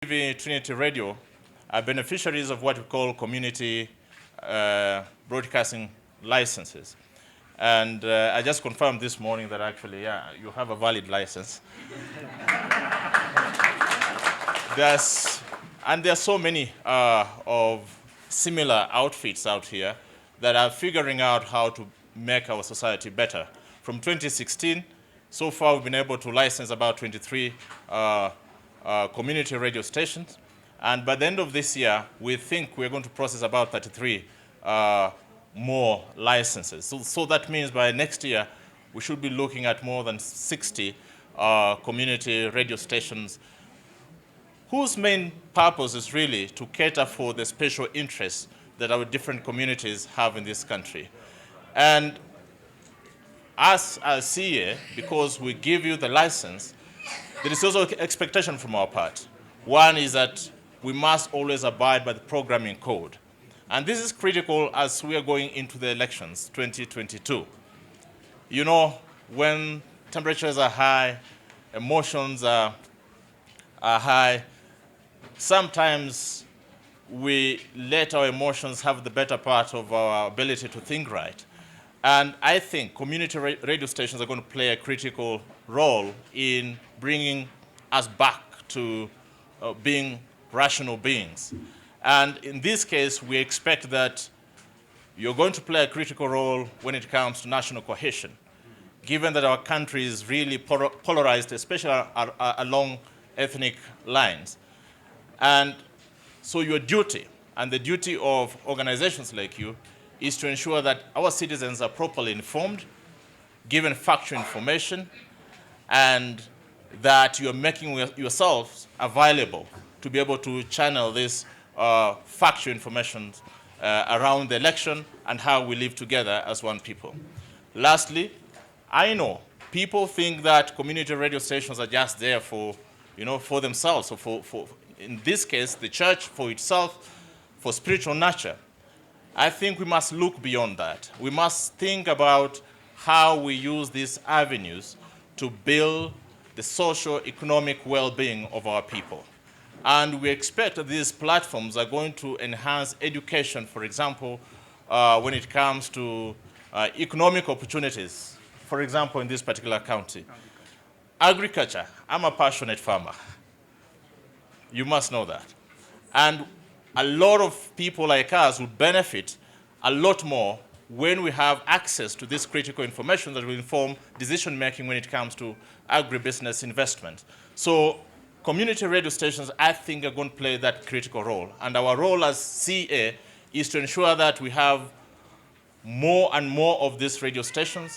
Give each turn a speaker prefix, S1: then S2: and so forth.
S1: TV, Trinity Radio are beneficiaries of what we call community broadcasting licenses. And I just confirmed this morning that actually, yeah, you have a valid license. And there are so many of similar outfits out here that are figuring out how to make our society better. From 2016, so far we've been able to license about 23 community radio stations. And by the end of this year, we think we're going to process about 33 more licenses. So that means by next year, we should be looking at more than 60 community radio stations whose main purpose is really to cater for the special interests that our different communities have in this country. And us as CA, because we give you the license, there is also expectation from our part. One is that we must always abide by the programming code. And this is critical as we are going into the elections, 2022. You know, when temperatures are high, emotions are high, sometimes we let our emotions have the better part of our ability to think right. And I think community radio stations are going to play a critical role in bringing us back to being rational beings. And in this case, we expect that you're going to play a critical role when it comes to national cohesion, given that our country is really polarized, especially along ethnic lines. And so your duty, and the duty of organizations like you, is to ensure that our citizens are properly informed, given factual information, and that you're making yourselves available to be able to channel this factual information around the election and how we live together as one people. Lastly, I know people think that community radio stations are just there for, for themselves, or for in this case, the church for itself, for spiritual nurture. I think we must look beyond that. We must think about how we use these avenues to build the social, economic well-being of our people. And we expect that these platforms are going to enhance education, for example, when it comes to economic opportunities, for example, in this particular county. Agriculture, I'm a passionate farmer. You must know that. And a lot of people like us would benefit a lot more when we have access to this critical information that will inform decision-making when it comes to agribusiness investment. So community radio stations, I think, are going to play that critical role. And our role as CA is to ensure that we have more and more of these radio stations